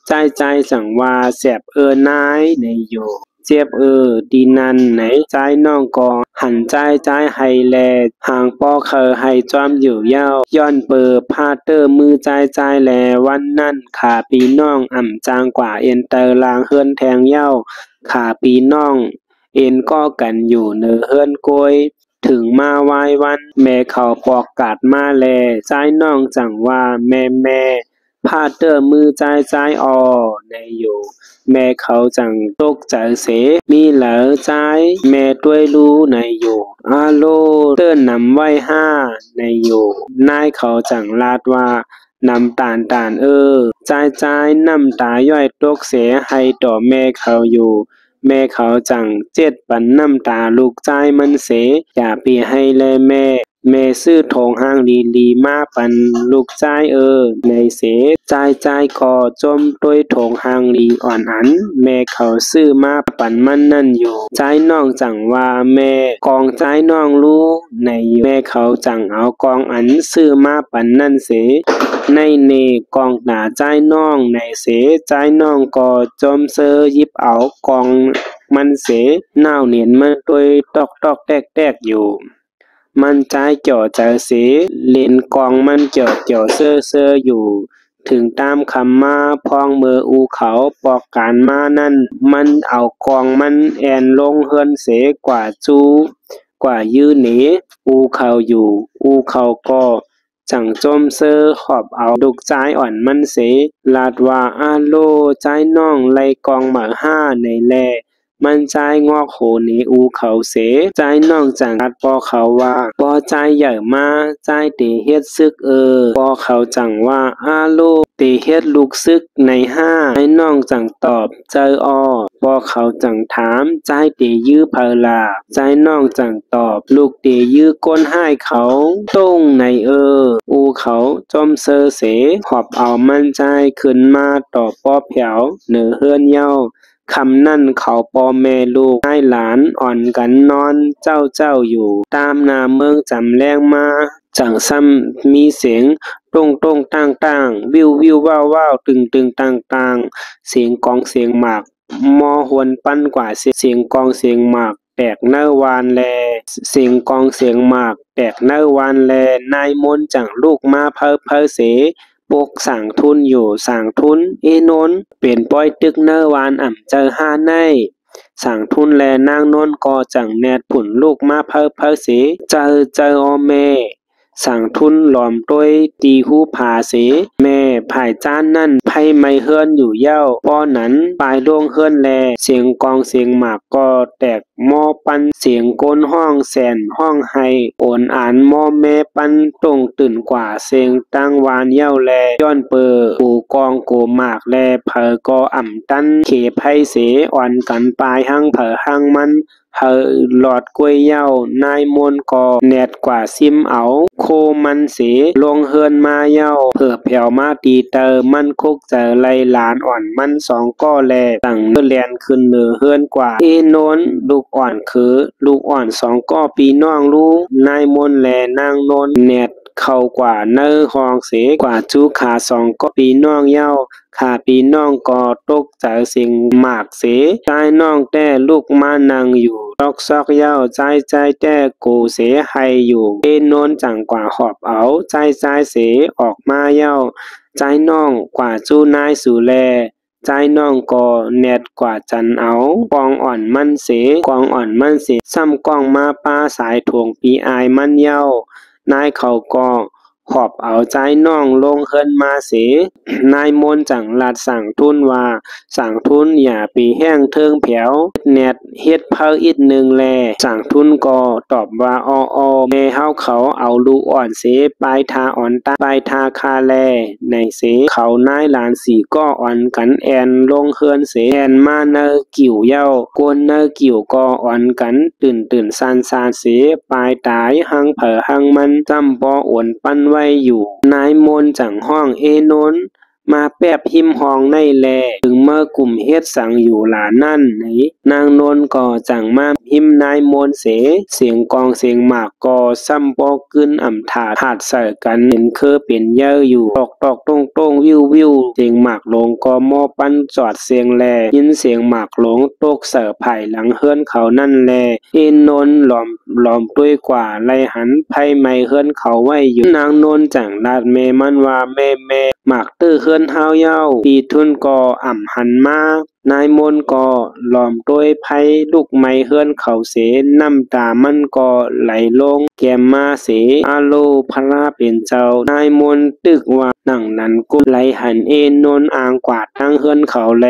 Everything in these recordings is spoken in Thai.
ใจสั่งว่าแสบนายในโยเจ็บดีนันไหนใจน้องกอหันใจให้แลห่างปอเคอให้จอมอยู่เย้าย้อนเปิดพาเตอร์มือใจแลวันนั่นขาปีน้องอ่ำจางกว่าเอ็นเตอร์ลางเฮือนแทงเย้าขาปีน้องเอ็นก็กันอยู่เนอเฮือนกวยถึงมาวายวันแม่เขาปอกกาดมาแลใจน้องจังว่าแม่พาเตอร์มือใจออในอยู่แม่เขาจังตกใจเสมีเหลอใจแม่ด้วยรู้ในอยู่อาโลเติ้นนำไว้ห้าในอยู่นายเขาจังลาดว่าน้ำตาลใจน้ำตาย่อยตกเสให้ต่อแม่เขาอยู่แม่เขาจังเจ็ดปันน้ำตาลูกใจมันเสอย่าปีให้แลแม่ซื้อทองห้างลีมาปันลูกใจในเสใจก่อจมด้วยทองห้างลีอ่อนอันแม่เขาซื้อมาปันมันนั่นอยู่ใจน้องจังว่าแม่กองใจน้องรู้ในแม่เขาจังเอากองอันซื้อมาปันนั่นเสในเนกองหนาใจน้องในเสใจน้องก็จมเซอยิบเอากองมันเสหน้าเหนียนมันด้วยตอกแตกอยู่มันใจจ่อใจเสเล่นกองมันจ่อเซออยู่ถึงตามคำมาพองมืออูเขาปอกการมานั่นมันเอากองมันแอนลงเฮือนเสกว่ากว่ายื้อหนีอูเขาอยู่อูเขาก็จังจมเซอขอบเอาดุกใจอ่อนมันเสลาดว่าอาโลใจน้องไลกองหมาห้าในแลมันใจงอกโหนีอูเขาเสใจน้องจังกัดปอเขาว่าปอใจใหญ่มาใจตีเฮ็ดซึกปอเขาจังว่าอาโลตีเฮ็ดลูกซึกในห้าใจน้องจังตอบใจปอเขาจังถามใจตียื้อเพลาใจน้องจังตอบลูกตียื้อก้นให้เขาต้งในอูเขาจอมเซอเสหอบเอามันใจขึ้นมาต่อปอแผวเหนือเฮือนเย้าคำนั่นเขาปอแม่ลูกให้หลานอ่อนกันนอนเจ้าอยู่ตามนาเมืองจำแรงมาจังซ้ำมีเสียงตรงต่างวิวว้าวตึงต่างเสียงกองเสียงหมากมอหวนปั้นกว่าเสียงกองเสียงหมากแตกเนื้อวานแลเสียงกองเสียงหมากแตกเนื้อวานแลนายมนจังลูกมาเพอเสปกสั่งทุนอยู่สั่งทุนโนนเปลี่ยนป้อยตึกเนอวานอ่ำเจอห้าในสั่งทุนแลนางโนนก็จังแนดผุ่นลูกมาเพอเสเจออแม่สั่งทุนหลอมต้วยตีหูผาเสแม่ผายจ้านนั่นไพ่ไม่เฮือนอยู่เย้าป้อนั้นปลายล่วงเฮือนแลเสียงกองเสียงหมากก็แตกหม้อปันเสียงก้นห้องแสนห้องไห้โอนอ่านหม้อแม่ปันตรงตื่นกว่าเสียงตั้งวานเย้าแลย้อนเปอปูกองโกหมากแลเพอก็อ่ำตันเขไพ่เสอ่อนกันปลายหังเพอหังมันหลอดกล้วยเย้านายมนก็แนดกว่าซิมเอาโคมันเสลงเฮือนมาเย้าเผื่อแผ่วมาตีเตอมันคุกเจอไลหลานอ่อนมันสองก็แลตั้งเลียนขึ้นเนือเฮือนกว่าโนนลูกอ่อนคือลูกอ่อนสองก็ปีน้องรู้นายมนแลนางโนนแนดเข้ากว่าเนื้อหองเสกว่าจูขาสองก็ปีน้องเย้าขาปีน้องก็ตกใจเสียงหมากเสใจน้องแต่ลูกมานั่งอยู่ตอกซอกเย้าใจแต่กูเสให้อยู่โนนจังกว่าหอบเอาใจเสออกมาเย้าใจน้องกว่าจูนายสู่แลใจน้องก็แนดกว่าจันเอากองอ่อนมันเสซ้ำกองมาป้าสายถ่วงปีอายมันเย้านายเขาก็หอบเอาใจน้องลงเฮินมาเสนายมนจังลาดสั่งทุนว่าสั่งทุนอย่าปีแห้งเทิงแผวแนดเฮ็ดเพออีกหนึ่งแลสั่งทุนก็ตอบว่าแม่เฮาเขาเอาลูกอ่อนเสปลายทาอ่อนตาปลายทาคาแลในเสเขานายหลานสี่ก็อ่อนกันแอนลงเฮือนเสแอนมาเนอกิ่วเย้ากวนเนอกิ่วก็อ่อนกันตื่นซานเสปลายตายหังเผอหังมันจำปออวนปั้นไว้อยู่นายมนจังห้องโนน มาแป๊บหิมห้องในแลถึงเมื่อกลุ่มเฮ็ดสังอยู่หลานั่นไหนนางนนก็จังมาหิมนายมนเสียงกองเสียงหมากก็ซ้ำปอกึ้นอ่ำถาดหาดใส่กันเห็นคือเป็นเยอะอยู่ตอกตอกตรงตรงวิววิวเสียงหมากลงก็มอปั้นจอดเสียงแลยินเสียงหมากหลงตกเสือไผ่หลังเฮือนเขานั่นแลเอ็นนนหลอมด้วยกว่าไลหันไผ่ไม่เฮือนเขาไว้อยู่นางนนจังลาดเมมันว่าแม่หมากตื้อเฮือนเฮาเย้าปีทุนก็อ่ำหันมานายมนก็หลอมด้วยไผ่ลูกไม้เฮือนเขาเสน้ำตามันก็ไหลลงแก้มมาเสอาโลพระเป็นเจ้านายมนตึกว่าหนังนั้นกุไหลหันเอนนนอ่างกวาดทั้งเฮือนเขาแล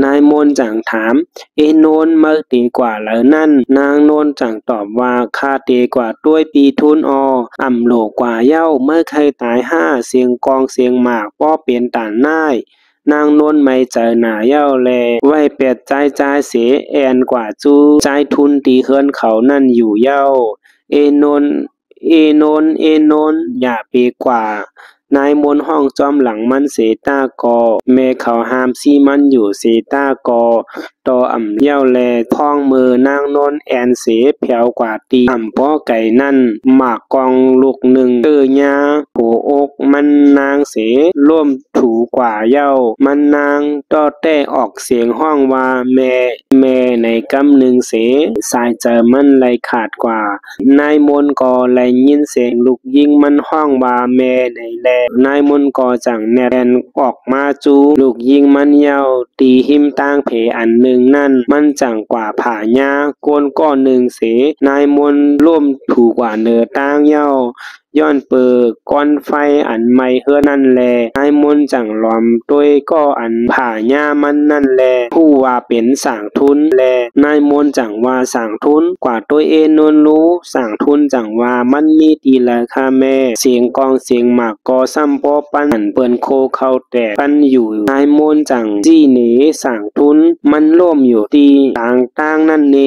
นายมนจังถามเอนนเมื่อตีกว่าแล้วนั่นนางนนจังตอบว่าข้าตีกว่าด้วยปีทุนอ่ำโหลกว่าเย้าเมื่อใครตายห้าเสียงกองเสียงหมากป้อเปลี่ยนตานน่ายนางนนไม่เจอหน้าเย้าแลไว้เป็ดใจเสียแอนกว่าจูใจทุนตีเฮือนเขานั่นอยู่เย้าเอนนอย่าไปกว่านายมนห้องจอมหลังมันเสตากอแม่เขาห้ามซีมันอยู่เสตากอตออ่ำเย้าแลพ้องมือนางนนแอนเสแผ่วกว่าตีอ่ำป้อไก่นั่นหมากกองลูกหนึ่งยาหัวอกมันนางเสร่วมถูกว่าเย้ามันนางต้อแต้ออกเสียงห้องว่าแม่ในกำหนึ่งเสสายเจอมันไหลขาดกว่านายมนก็ไหลยินเสียงลูกยิงมันห้องว่าแม่ในแลนายมนก็จังแนนออกมาจูลูกยิงมันเย้าตีหิมตั้งเพอันหนึ่งนั่นมันจังกว่าผาหญ้าโกนก้อนหนึ่งเสนายมนร่วมถูกว่าเนื้อตั้งเย้าย้อนเปิดก้อนไฟอันไม่เฮือนั่นแลนายมนจังหลอมด้วยก็อันผ่าหญ้ามันนั่นแลผู้ว่าเป็นสางทุนแลนายมนจังว่าสางทุนกว่าตัวเอนนรู้สางทุนจังว่ามันมีตีละค่ะแม่เสียงกองเสียงหมากก็ซ้ำปอปั้นเปิ้นโคเข้าแต่ปั้นอยู่นายมนจังจี้เหนสางทุนมันล่มอยู่ตีต่างนั่นเน